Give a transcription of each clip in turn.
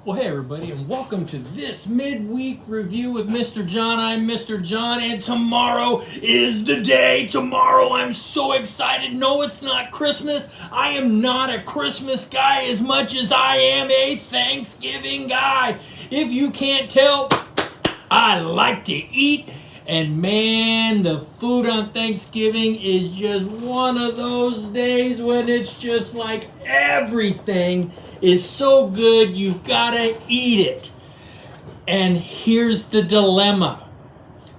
Well, hey everybody, and welcome to this midweek review with Mr. John. I'm Mr. John, and tomorrow is the day. Tomorrow, I'm so excited. No, it's not Christmas. I am not a Christmas guy as much as I am a Thanksgiving guy. If you can't tell, I like to eat. And man, the food on Thanksgiving is just one of those days when it's just like everything is so good, you've got to eat it. And here's the dilemma.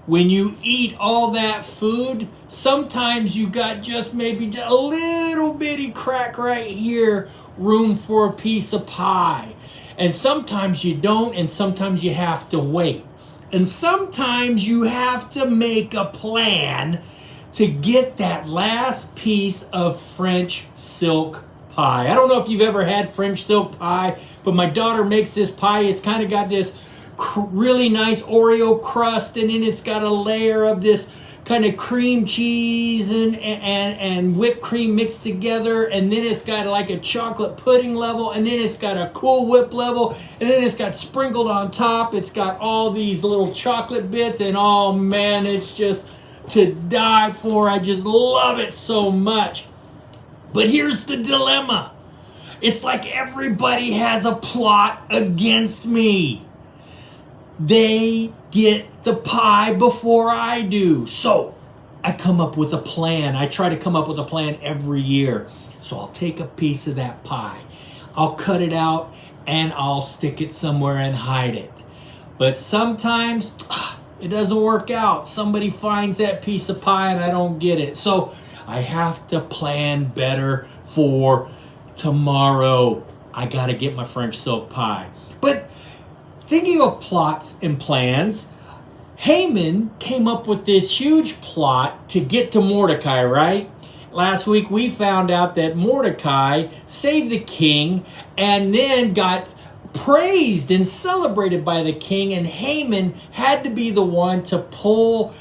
When you eat all that food, sometimes you got just maybe a little bitty crack right here, room for a piece of pie. And sometimes you don't, and sometimes you have to wait. And sometimes you have to make a plan to get that last piece of French silk pie. I don't know if you've ever had French silk pie, but my daughter makes this pie. It's kind of got this really nice Oreo crust, and then it's got a layer of this kind of cream cheese and whipped cream mixed together, and then it's got like a chocolate pudding level, and then it's got a Cool Whip level, and then it's got sprinkled on top. It's got all these little chocolate bits, and oh man, it's just to die for. I just love it so much. But here's the dilemma. It's like everybody has a plot against me. They get the pie before I do. So I come up with a plan. I try to come up with a plan every year. So I'll take a piece of that pie. I'll cut it out and I'll stick it somewhere and hide it. But sometimes it doesn't work out. Somebody finds that piece of pie and I don't get it. So I have to plan better for tomorrow. I got to get my French silk pie. But thinking of plots and plans, Haman came up with this huge plot to get to Mordecai, right? Last week we found out that Mordecai saved the king and then got praised and celebrated by the king, and Haman had to be the one to pull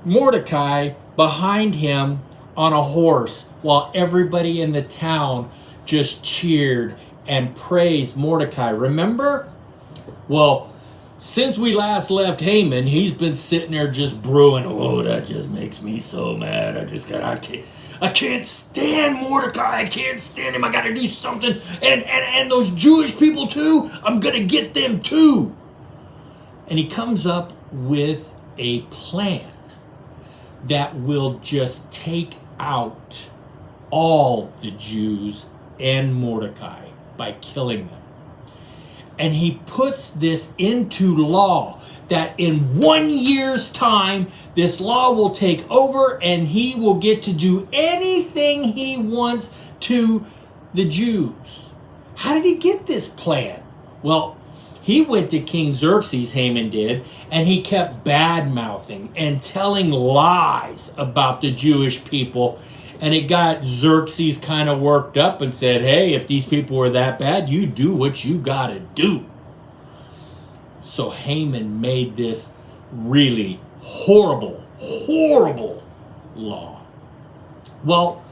Mordecai behind him on a horse while everybody in the town just cheered and praised Mordecai. Remember? Well, since we last left Haman, he's been sitting there just brewing. Oh, that just makes me so mad. I can't stand Mordecai. I can't stand him. I got to do something. And those Jewish people too. I'm going to get them too. And he comes up with a plan that will just take out all the Jews and Mordecai by killing them. And he puts this into law that in 1 year's time, this law will take over and he will get to do anything he wants to the Jews. How did he get this plan? Well, he went to King Xerxes, Haman did, and he kept bad-mouthing and telling lies about the Jewish people. And it got Xerxes kind of worked up and said, hey, if these people were that bad, you do what you got to do. So Haman made this really horrible, horrible law. Well,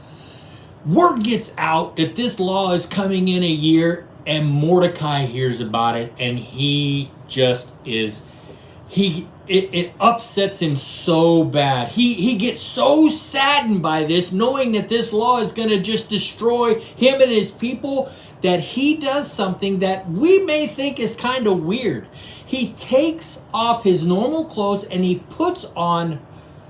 word gets out that this law is coming in a year, and Mordecai hears about it, and he just is, it upsets him so bad. He gets so saddened by this, knowing that this law is going to just destroy him and his people, that he does something that we may think is kind of weird. He takes off his normal clothes and he puts on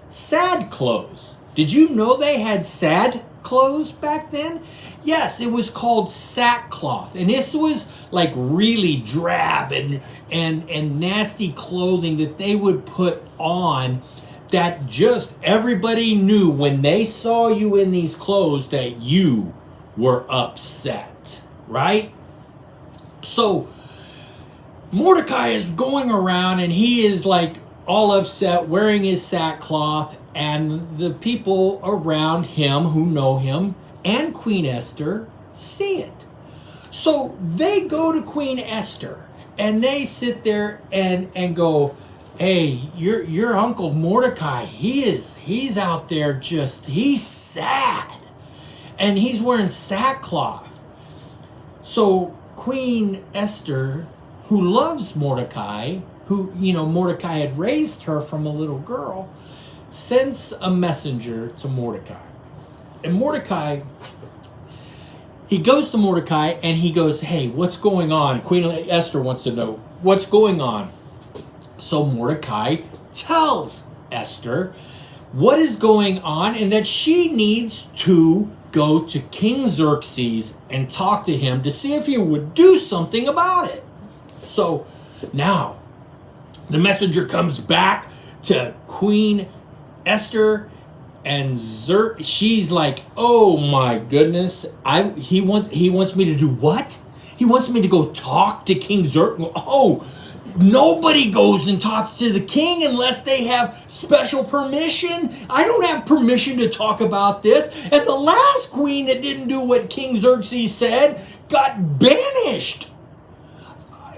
sad clothes. Did you know they had sad clothes back then? Yes, it was called sackcloth. And this was like really drab and nasty clothing that they would put on, that just everybody knew when they saw you in these clothes that you were upset, right? So Mordecai is going around and he is like all upset, wearing his sackcloth, and the people around him who know him and Queen Esther see it. So they go to Queen Esther and they sit there and go, hey, your uncle Mordecai, he's out there he's sad. And he's wearing sackcloth. So Queen Esther, who loves Mordecai, who, Mordecai had raised her from a little girl, sends a messenger to Mordecai. And Mordecai, he goes to Mordecai and he goes, hey, what's going on? Queen Esther wants to know what's going on. So Mordecai tells Esther what is going on and that she needs to go to King Xerxes and talk to him to see if he would do something about it. So now the messenger comes back to Queen Esther, and she's like, oh my goodness, he wants me to do what? He wants me to go talk to King Xerxes. Oh, nobody goes and talks to the king unless they have special permission. I don't have permission to talk about this. And the last queen that didn't do what King Xerxes said got banished.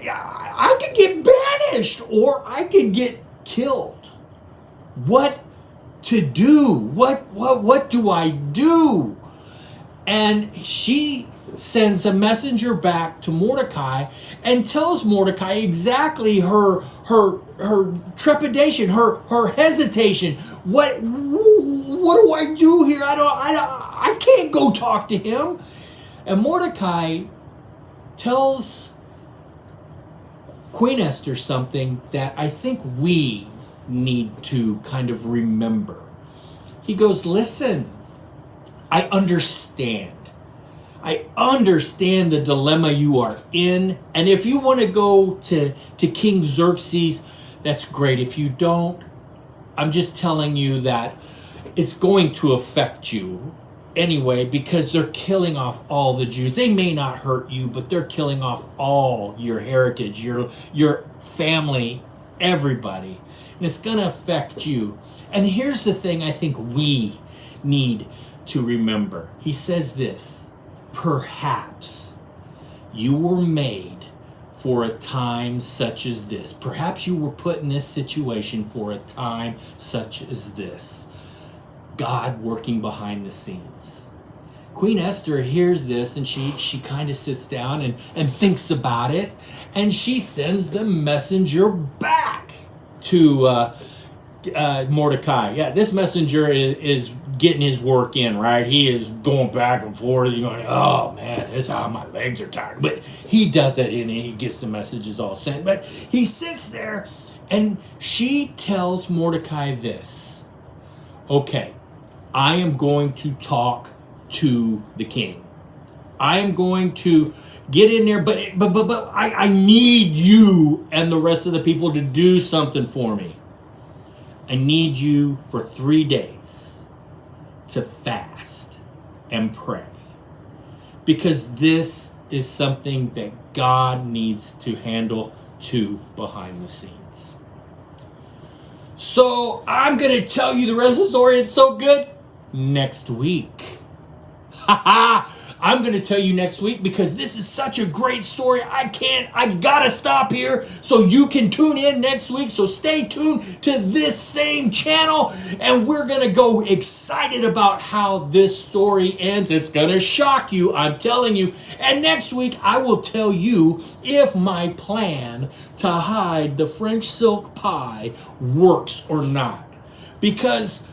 I could get banished or I could get killed. What to do? What do I do? And she sends a messenger back to Mordecai and tells Mordecai exactly her trepidation, her hesitation. What do I do here? I can't go talk to him. And Mordecai tells Queen Esther something that I think we need to kind of remember. He goes, listen, I understand the dilemma you are in. And if you want to go to King Xerxes, that's great. If you don't, I'm just telling you that it's going to affect you anyway, because they're killing off all the Jews. They may not hurt you, but they're killing off all your heritage, your family, everybody. And it's going to affect you. And here's the thing I think we need to remember. He says this, perhaps you were made for a time such as this. Perhaps you were put in this situation for a time such as this. God working behind the scenes. Queen Esther hears this and she kind of sits down and thinks about it. And she sends the messenger back to Mordecai. Yeah, this messenger is getting his work in, right? He is going back and forth. You're going, oh man, this is how my legs are tired. But he does it and he gets the messages all sent. But he sits there and she tells Mordecai this. Okay, I am going to talk to the king. I am going to get in there, but I need you and the rest of the people to do something for me. I need you for 3 days to fast and pray. Because this is something that God needs to handle too behind the scenes. So I'm going to tell you the rest of the story. It's so good. Next week. I'm going to tell you next week because this is such a great story. I got to stop here so you can tune in next week. So stay tuned to this same channel and we're going to go excited about how this story ends. It's going to shock you, I'm telling you. And next week, I will tell you if my plan to hide the French silk pie works or not. Because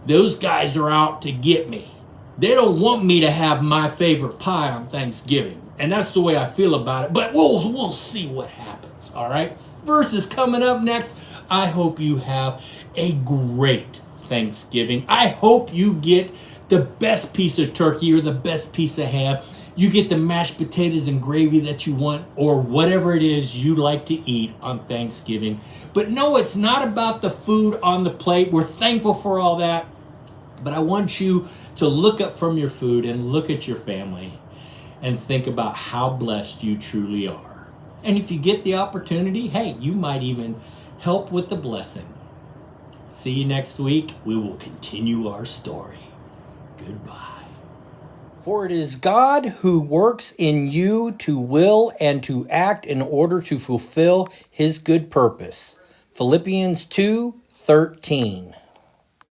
those guys are out to get me. They don't want me to have my favorite pie on Thanksgiving. And that's the way I feel about it. But we'll see what happens, all right? Verse is coming up next. I hope you have a great Thanksgiving. I hope you get the best piece of turkey or the best piece of ham. You get the mashed potatoes and gravy that you want or whatever it is you like to eat on Thanksgiving. But no, it's not about the food on the plate. We're thankful for all that. But I want you to look up from your food and look at your family and think about how blessed you truly are. And if you get the opportunity, hey, you might even help with the blessing. See you next week. We will continue our story. Goodbye. For it is God who works in you to will and to act in order to fulfill his good purpose. Philippians 2:13.